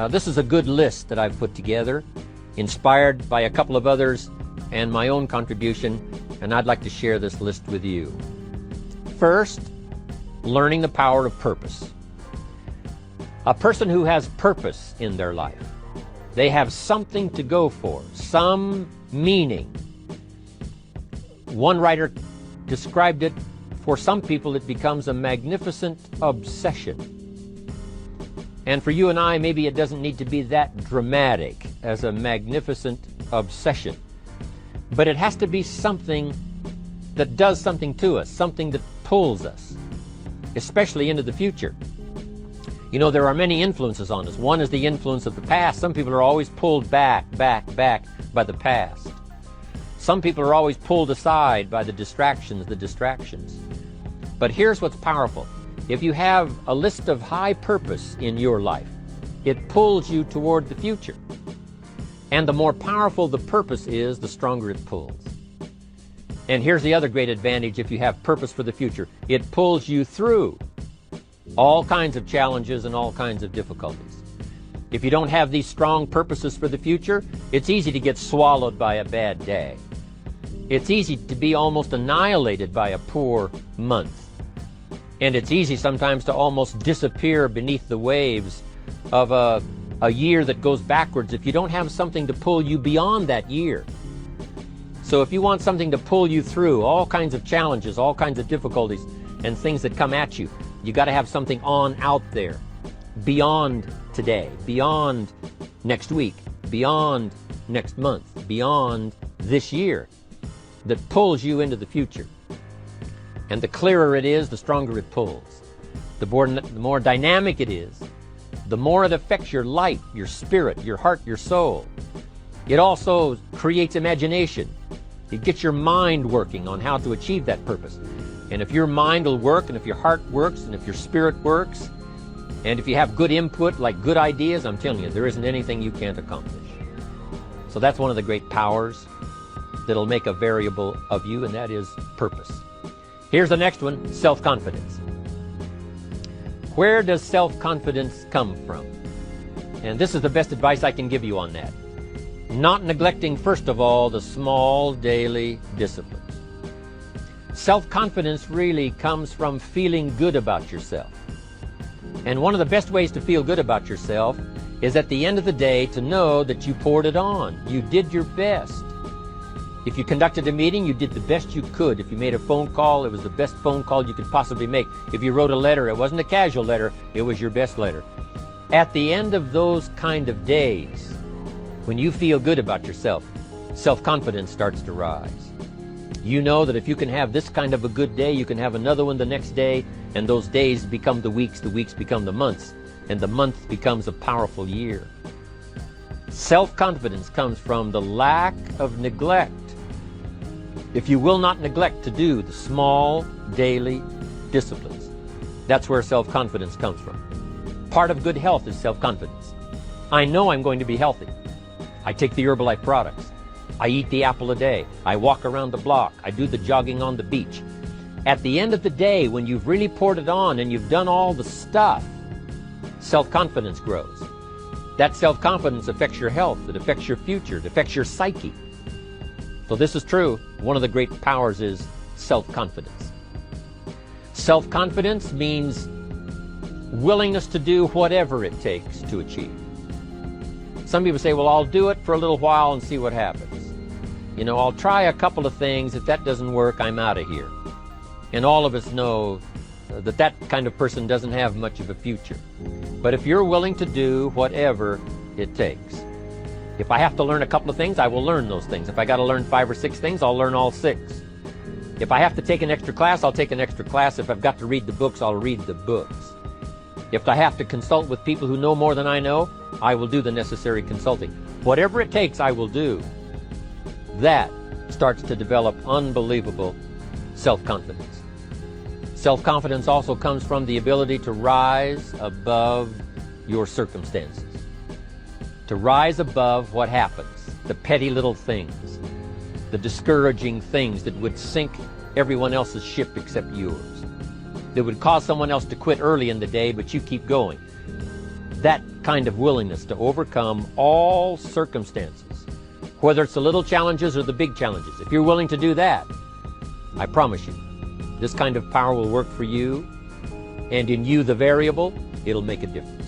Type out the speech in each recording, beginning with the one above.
This is a good list that I've put together, inspired by a couple of others and my own contribution, and I'd like to share this list with you. First, learning the power of purpose. A person who has purpose in their life, they have something to go for, some meaning. One writer described it, for some people it becomes a magnificent obsession. And for you and I, maybe it doesn't need to be that dramatic as a magnificent obsession. But it has to be something that does something to us, something that pulls us, especially into the future. You know, there are many influences on us. One is the influence of the past. Some people are always pulled back by the past. Some people are always pulled aside by the distractions. But here's what's powerful. If you have a list of high purpose in your life, it pulls you toward the future. And the more powerful the purpose is, the stronger it pulls. And here's the other great advantage if you have purpose for the future. It pulls you through all kinds of challenges and all kinds of difficulties. If you don't have these strong purposes for the future, it's easy to get swallowed by a bad day. It's easy to be almost annihilated by a poor month. And it's easy sometimes to almost disappear beneath the waves of a year that goes backwards if you don't have something to pull you beyond that year. So if you want something to pull you through all kinds of challenges, all kinds of difficulties and things that come at you, you got to have something on out there, beyond today, beyond next week, beyond next month, beyond this year, that pulls you into the future. And the clearer it is, the stronger it pulls. The more dynamic it is, the more it affects your life, your spirit, your heart, your soul. It also creates imagination. It gets your mind working on how to achieve that purpose. And if your mind will work, and if your heart works, and if your spirit works, and if you have good input, like good ideas, I'm telling you, there isn't anything you can't accomplish. So that's one of the great powers that'll make a variable of you, and that is purpose. Here's the next one, self-confidence. Where does self-confidence come from? And this is the best advice I can give you on that. Not neglecting, first of all, the small daily disciplines. Self-confidence really comes from feeling good about yourself. And one of the best ways to feel good about yourself is at the end of the day to know that you poured it on. You did your best. If you conducted a meeting, you did the best you could. If you made a phone call, it was the best phone call you could possibly make. If you wrote a letter, it wasn't a casual letter, it was your best letter. At the end of those kind of days, when you feel good about yourself, self-confidence starts to rise. You know that if you can have this kind of a good day, you can have another one the next day, and those days become the weeks become the months, and the month becomes a powerful year. Self-confidence comes from the lack of neglect. If you will not neglect to do the small daily disciplines, that's where self-confidence comes from. Part of good health is self-confidence. I know I'm going to be healthy. I take the Herbalife products. I eat the apple a day. I walk around the block. I do the jogging on the beach. At the end of the day, when you've really poured it on and you've done all the stuff, self-confidence grows. That self-confidence affects your health. It affects your future. It affects your psyche. So this is true. One of the great powers is self-confidence. Self-confidence means willingness to do whatever it takes to achieve. Some people say, well, I'll do it for a little while and see what happens. You know, I'll try a couple of things. If that doesn't work, I'm out of here. And all of us know that that kind of person doesn't have much of a future. But if you're willing to do whatever it takes, if I have to learn a couple of things, I will learn those things. If I got to learn 5 or 6 things, I'll learn all 6. If I have to take an extra class, I'll take an extra class. If I've got to read the books, I'll read the books. If I have to consult with people who know more than I know, I will do the necessary consulting. Whatever it takes, I will do. That starts to develop unbelievable self-confidence. Self-confidence also comes from the ability to rise above your circumstances. To rise above what happens, the petty little things, the discouraging things that would sink everyone else's ship except yours, that would cause someone else to quit early in the day, but you keep going. That kind of willingness to overcome all circumstances, whether it's the little challenges or the big challenges. If you're willing to do that, I promise you, this kind of power will work for you, and in you, the variable, it'll make a difference.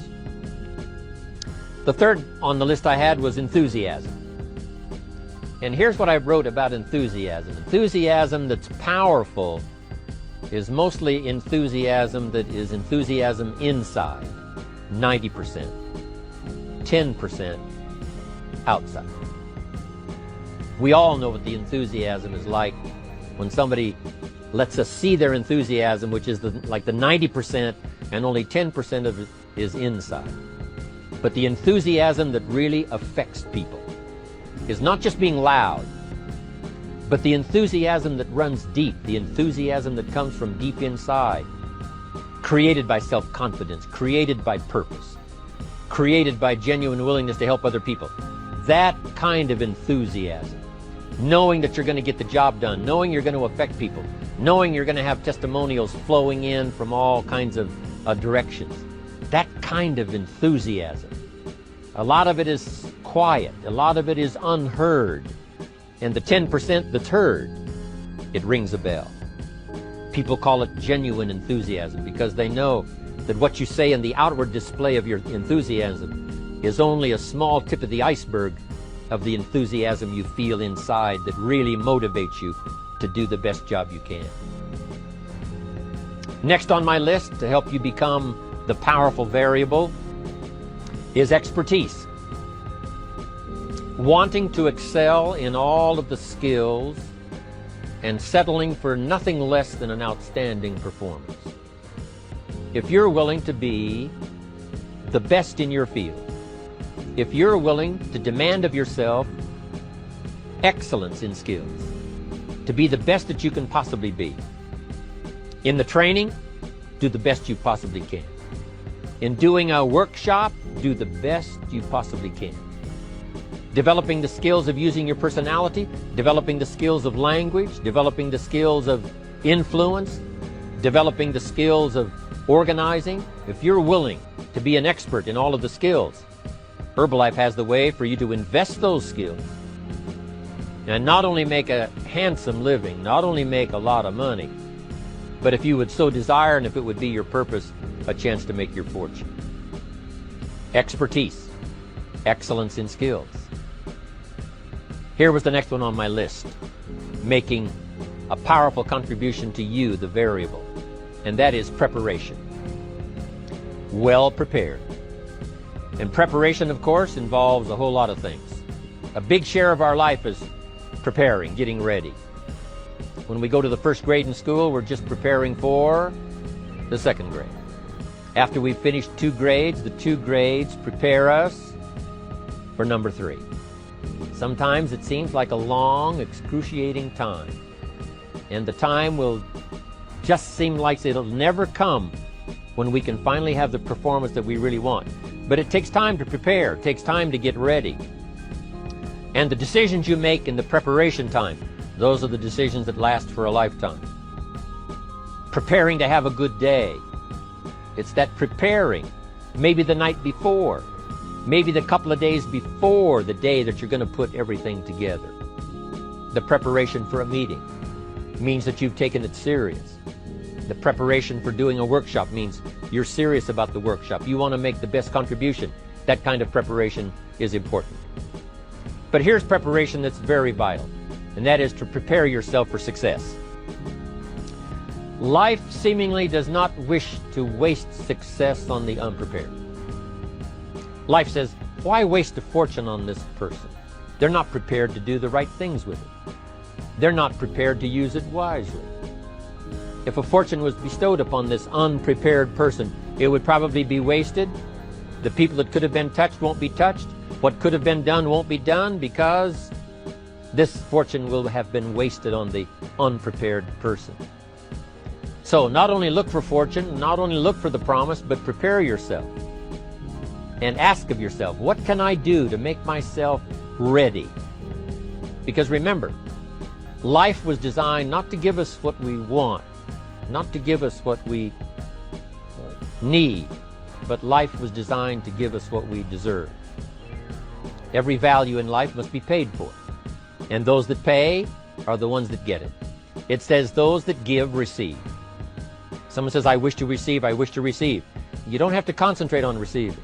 The third on the list I had was enthusiasm. And here's what I wrote about enthusiasm. Enthusiasm that's powerful is mostly enthusiasm that is enthusiasm inside, 90%, 10% outside. We all know what the enthusiasm is like when somebody lets us see their enthusiasm, which is like the 90%, and only 10% of it is inside. But the enthusiasm that really affects people is not just being loud, but the enthusiasm that runs deep, the enthusiasm that comes from deep inside, created by self-confidence, created by purpose, created by genuine willingness to help other people. That kind of enthusiasm, knowing that you're going to get the job done, knowing you're going to affect people, knowing you're going to have testimonials flowing in from all kinds of directions. That kind of enthusiasm. A lot of it is quiet. A lot of it is unheard. And the 10% that's heard, it rings a bell. People call it genuine enthusiasm because they know that what you say in the outward display of your enthusiasm is only a small tip of the iceberg of the enthusiasm you feel inside that really motivates you to do the best job you can. Next on my list to help you become the powerful variable is expertise. Wanting to excel in all of the skills and settling for nothing less than an outstanding performance. If you're willing to be the best in your field, if you're willing to demand of yourself excellence in skills, to be the best that you can possibly be. In the training, do the best you possibly can. In doing a workshop, do the best you possibly can. Developing the skills of using your personality, developing the skills of language, developing the skills of influence, developing the skills of organizing. If you're willing to be an expert in all of the skills, Herbalife has the way for you to invest those skills and not only make a handsome living, not only make a lot of money, but if you would so desire and if it would be your purpose, a chance to make your fortune. Expertise, excellence in skills. Here was the next one on my list, making a powerful contribution to you, the variable, and that is preparation. Well prepared. And preparation, of course, involves a whole lot of things. A big share of our life is preparing, getting ready. When we go to the first grade in school, we're just preparing for the second grade. After we've finished 2 grades, the 2 grades prepare us for number 3. Sometimes it seems like a long, excruciating time. And the time will just seem like it'll never come when we can finally have the performance that we really want. But it takes time to prepare. It takes time to get ready. And the decisions you make in the preparation time, those are the decisions that last for a lifetime. Preparing to have a good day. It's that preparing, maybe the night before, maybe the couple of days before the day that you're going to put everything together. The preparation for a meeting means that you've taken it serious. The preparation for doing a workshop means you're serious about the workshop. You want to make the best contribution. That kind of preparation is important. But here's preparation that's very vital, and that is to prepare yourself for success. Life seemingly does not wish to waste success on the unprepared. Life says, why waste a fortune on this person? They're not prepared to do the right things with it. They're not prepared to use it wisely. If a fortune was bestowed upon this unprepared person, it would probably be wasted. The people that could have been touched won't be touched. What could have been done won't be done because this fortune will have been wasted on the unprepared person. So not only look for fortune, not only look for the promise, but prepare yourself and ask of yourself, what can I do to make myself ready? Because remember, life was designed not to give us what we want, not to give us what we need, but life was designed to give us what we deserve. Every value in life must be paid for, and those that pay are the ones that get it. It says those that give receive. Someone says, I wish to receive, I wish to receive. You don't have to concentrate on receiving.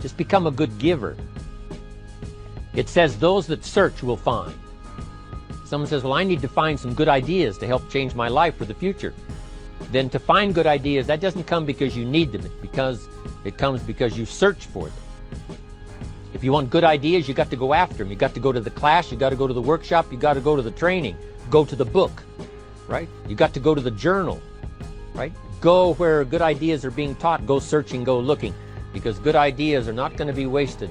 Just become a good giver. It says those that search will find. Someone says, well, I need to find some good ideas to help change my life for the future. Then to find good ideas, that doesn't come because you need them. It comes because you search for them. If you want good ideas, you got to go after them. You got to go to the class, you got to go to the workshop, you got to go to the training, go to the book, right? You got to go to the journal, right? Go where good ideas are being taught. Go searching, go looking, because good ideas are not going to be wasted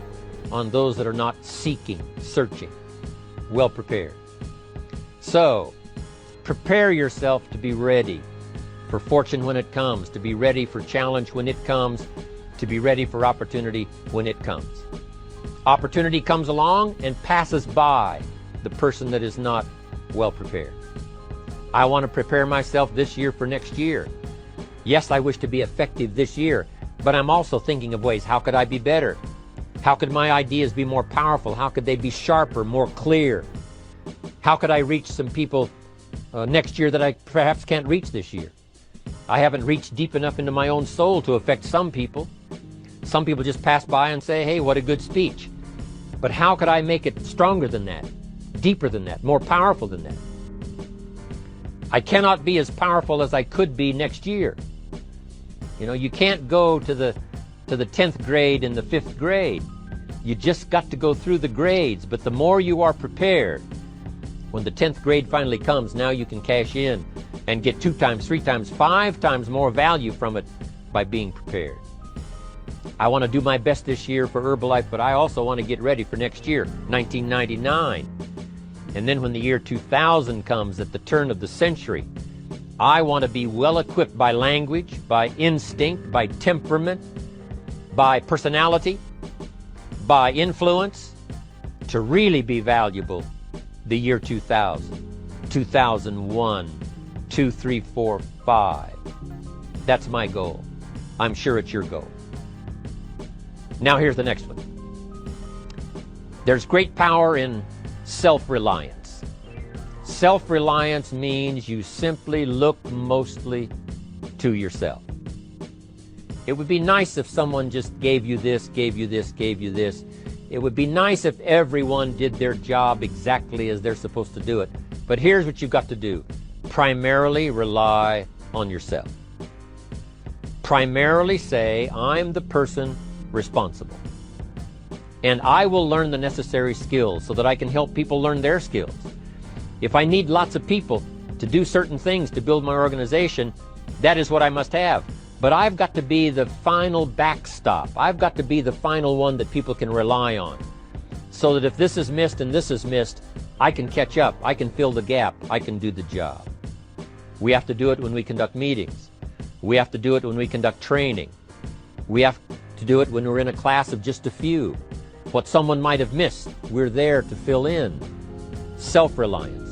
on those that are not seeking, searching, well prepared. So, prepare yourself to be ready for fortune when it comes, to be ready for challenge when it comes, to be ready for opportunity when it comes. Opportunity comes along and passes by the person that is not well prepared. I want to prepare myself this year for next year. Yes, I wish to be effective this year, but I'm also thinking of ways, how could I be better? How could my ideas be more powerful? How could they be sharper, more clear? How could I reach some people next year that I perhaps can't reach this year? I haven't reached deep enough into my own soul to affect some people. Some people just pass by and say, hey, what a good speech. But how could I make it stronger than that, deeper than that, more powerful than that? I cannot be as powerful as I could be next year. You know, you can't go to the 10th grade in the 5th grade. You just got to go through the grades. But the more you are prepared, when the 10th grade finally comes, now you can cash in and get 2 times, 3 times, 5 times more value from it by being prepared. I want to do my best this year for Herbalife, but I also want to get ready for next year, 1999. And then when the year 2000 comes, at the turn of the century, I want to be well equipped by language, by instinct, by temperament, by personality, by influence, to really be valuable the year 2000, 2001, 2, 3, 4, 5. That's my goal. I'm sure it's your goal. Now here's the next one. There's great power in self-reliance. Self-reliance means you simply look mostly to yourself. It would be nice if someone just gave you this, gave you this, gave you this. It would be nice if everyone did their job exactly as they're supposed to do it. But here's what you've got to do. Primarily rely on yourself. Primarily say, I'm the person responsible. And I will learn the necessary skills so that I can help people learn their skills. If I need lots of people to do certain things to build my organization, that is what I must have. But I've got to be the final backstop. I've got to be the final one that people can rely on. So that if this is missed and this is missed, I can catch up. I can fill the gap. I can do the job. We have to do it when we conduct meetings. We have to do it when we conduct training. We have to do it when we're in a class of just a few. What someone might have missed, we're there to fill in. Self-reliance.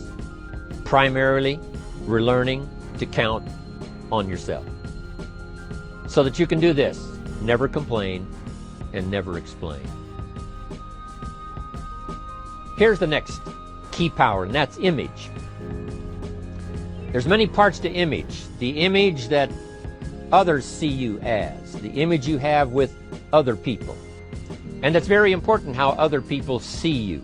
Primarily, we're learning to count on yourself. So that you can do this, never complain and never explain. Here's the next key power, and that's image. There's many parts to image. The image that others see you as, the image you have with other people. And it's very important how other people see you.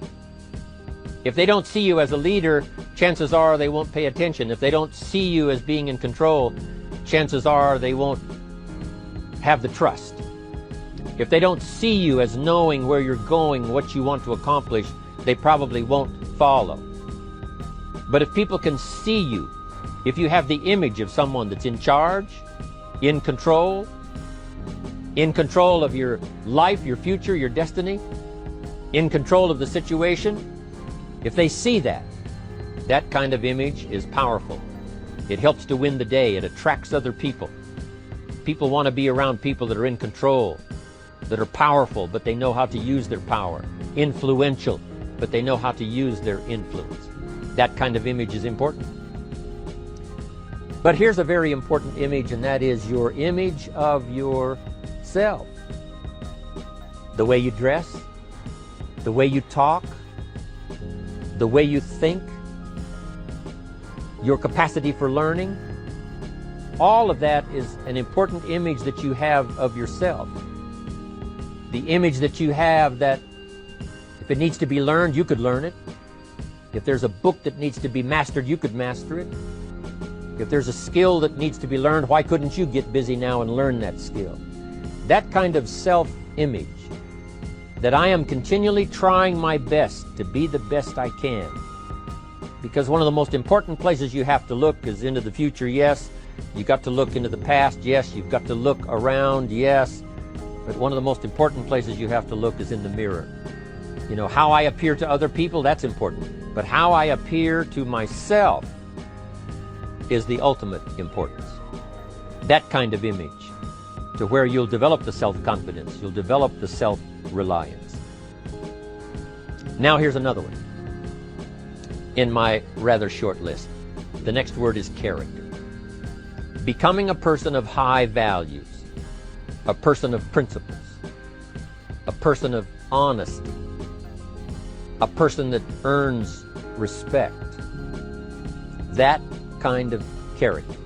If they don't see you as a leader, chances are they won't pay attention. If they don't see you as being in control, chances are they won't have the trust. If they don't see you as knowing where you're going, what you want to accomplish, they probably won't follow. But if people can see you, if you have the image of someone that's in charge, in control of your life, your future, your destiny, in control of the situation, if they see that, that kind of image is powerful. It helps to win the day. It attracts other people. People want to be around people that are in control, that are powerful, but they know how to use their power. Influential, but they know how to use their influence. That kind of image is important. But here's a very important image, and that is your image of your yourself. The way you dress, the way you talk, the way you think, your capacity for learning, all of that is an important image that you have of yourself. The image that you have that if it needs to be learned, you could learn it. If there's a book that needs to be mastered, you could master it. If there's a skill that needs to be learned, why couldn't you get busy now and learn that skill? That kind of self-image, that I am continually trying my best to be the best I can. Because one of the most important places you have to look is into the future, yes. You've got to look into the past, yes. You've got to look around, yes. But one of the most important places you have to look is in the mirror. You know, how I appear to other people, that's important. But how I appear to myself is the ultimate importance. That kind of image, to where you'll develop the self-confidence, you'll develop the self-reliance. Now here's another one in my rather short list. The next word is character. Becoming a person of high values, a person of principles, a person of honesty, a person that earns respect. That kind of character.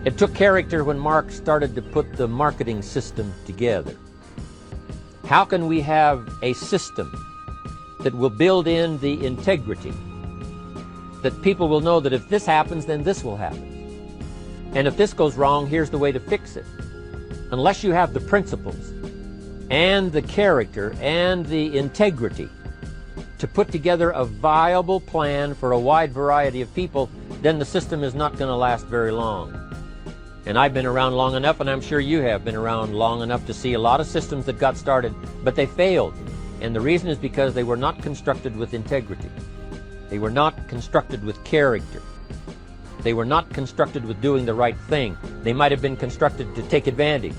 It took character when Mark started to put the marketing system together. How can we have a system that will build in the integrity, that people will know that if this happens, then this will happen. And if this goes wrong, here's the way to fix it. Unless you have the principles and the character and the integrity to put together a viable plan for a wide variety of people, then the system is not going to last very long. And I've been around long enough, and I'm sure you have been around long enough to see a lot of systems that got started, but they failed. And the reason is because they were not constructed with integrity. They were not constructed with character. They were not constructed with doing the right thing. They might have been constructed to take advantage.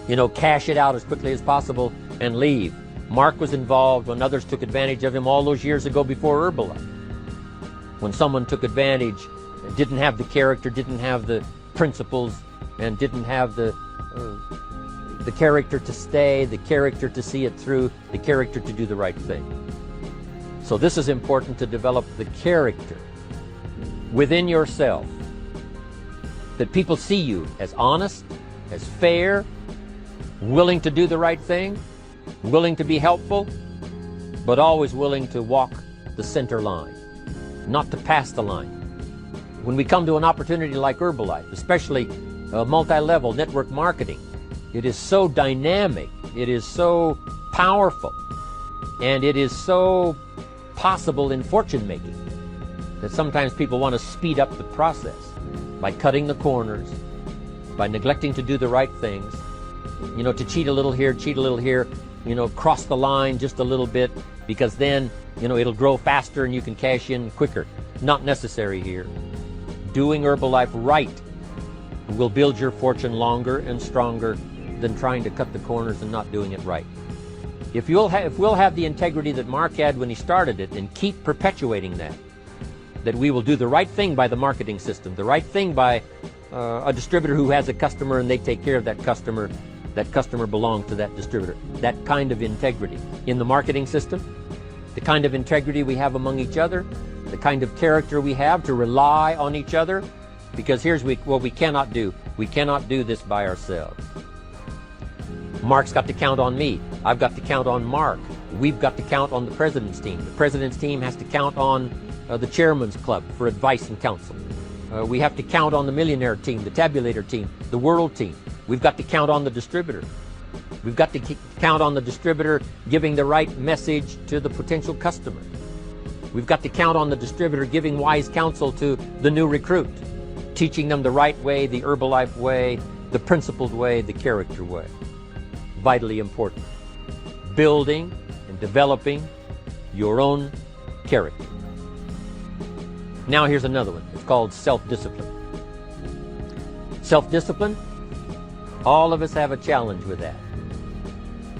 You know, cash it out as quickly as possible and leave. Mark was involved when others took advantage of him all those years ago before Herbalife. When someone took advantage, didn't have the character, didn't have the principles, and didn't have the character to stay, the character to see it through, the character to do the right thing. So this is important, to develop the character within yourself, that people see you as honest, as fair, willing to do the right thing, willing to be helpful, but always willing to walk the center line, not to pass the line. When we come to an opportunity like Herbalife, especially multi-level network marketing, it is so dynamic, it is so powerful, and it is so possible in fortune making that sometimes people want to speed up the process by cutting the corners, by neglecting to do the right things, you know, to cheat a little here, you know, cross the line just a little bit, because then, you know, it'll grow faster and you can cash in quicker. Not necessary here. Doing Herbalife right will build your fortune longer and stronger than trying to cut the corners and not doing it right. If we'll have the integrity that Mark had when he started it, and keep perpetuating that we will do the right thing by the marketing system, the right thing by a distributor who has a customer and they take care of that customer belongs to that distributor. That kind of integrity in the marketing system, the kind of integrity we have among each other, the kind of character we have to rely on each other, because here's what we cannot do. We cannot do this by ourselves. Mark's got to count on me. I've got to count on Mark. We've got to count on the president's team. The president's team has to count on the chairman's club for advice and counsel. We have to count on the millionaire team, the tabulator team, the world team. We've got to count on the distributor. We've got to count on the distributor giving the right message to the potential customer. We've got to count on the distributor giving wise counsel to the new recruit, teaching them the right way, the Herbalife way, the principled way, the character way. Vitally important. Building and developing your own character. Now here's another one. It's called self-discipline. Self-discipline, all of us have a challenge with that.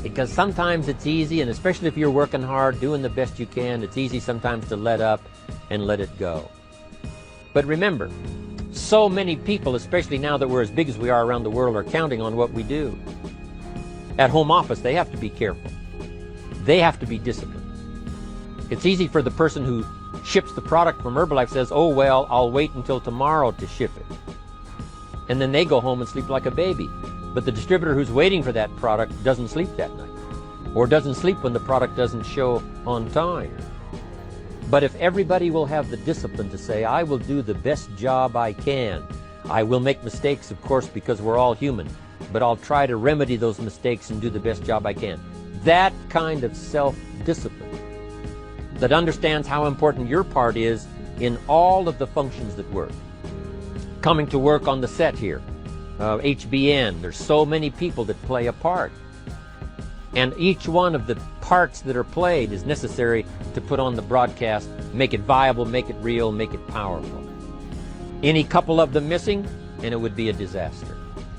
Because sometimes it's easy, and especially if you're working hard, doing the best you can, it's easy sometimes to let up and let it go. But remember, So many people, especially now that we're as big as we are around the world, are counting on what we do. At home office, they have to be careful. They have to be disciplined. It's easy for the person who ships the product from Herbalife says, oh, well, I'll wait until tomorrow to ship it. And then they go home and sleep like a baby. But the distributor who's waiting for that product doesn't sleep that night, or doesn't sleep when the product doesn't show on time. But if everybody will have the discipline to say, I will do the best job I can. I will make mistakes, of course, because we're all human, but I'll try to remedy those mistakes and do the best job I can. That kind of self-discipline that understands how important your part is in all of the functions that work. Coming to work on the set here, HBN, there's so many people that play a part. And each one of the parts that are played is necessary to put on the broadcast, make it viable, make it real, make it powerful. Any couple of them missing, and it would be a disaster.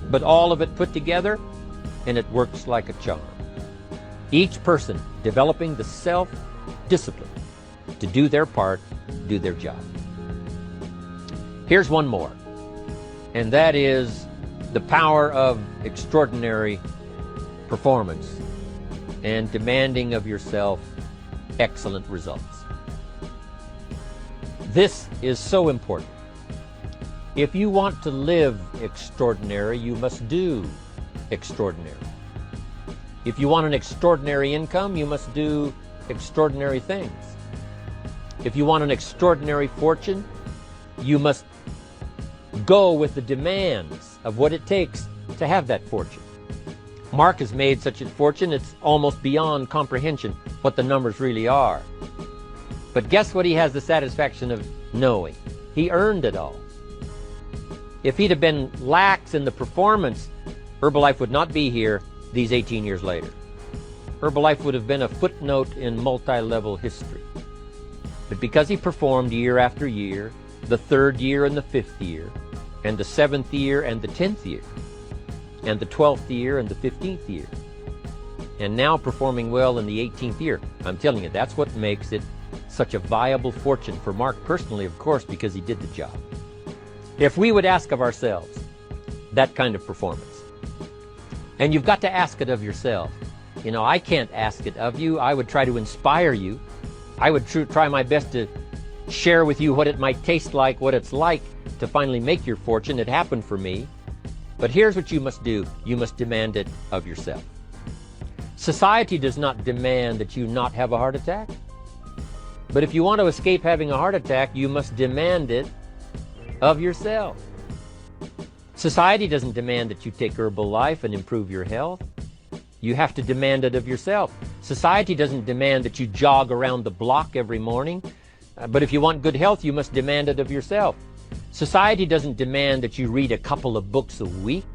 But all of it put together, and it works like a charm. Each person developing the self-discipline to do their part, do their job. Here's one more, and that is the power of extraordinary performance and demanding of yourself excellent results. This is so important. If you want to live extraordinary, you must do extraordinary. If you want an extraordinary income, you must do extraordinary things. If you want an extraordinary fortune, you must go with the demands of what it takes to have that fortune. Mark has made such a fortune, it's almost beyond comprehension what the numbers really are. But guess what he has the satisfaction of knowing? He earned it all. If he'd have been lax in the performance, Herbalife would not be here these 18 years later. Herbalife would have been a footnote in multi-level history. But because he performed year after year, the 3rd year and the 5th year, and the 7th year and the 10th year, and the 12th year and the 15th year, and now performing well in the 18th year, I'm telling you, that's what makes it such a viable fortune for Mark personally, of course, because he did the job. If we would ask of ourselves that kind of performance, and you've got to ask it of yourself. You know, I can't ask it of you. I would try to inspire you. I would try my best to share with you what it might taste like, what it's like to finally make your fortune. It happened for me. But here's what you must do. You must demand it of yourself. Society does not demand that you not have a heart attack. But if you want to escape having a heart attack, you must demand it of yourself. Society doesn't demand that you take Herbalife and improve your health. You have to demand it of yourself. Society doesn't demand that you jog around the block every morning. But if you want good health, you must demand it of yourself. Society doesn't demand that you read a couple of books a week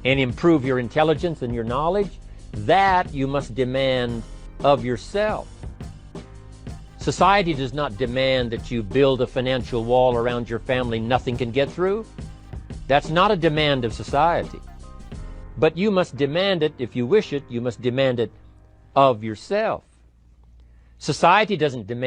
and improve your intelligence and your knowledge. That you must demand of yourself. Society does not demand that you build a financial wall around your family nothing can get through. That's not a demand of society. But you must demand it. If you wish it, you must demand it of yourself. Society doesn't demand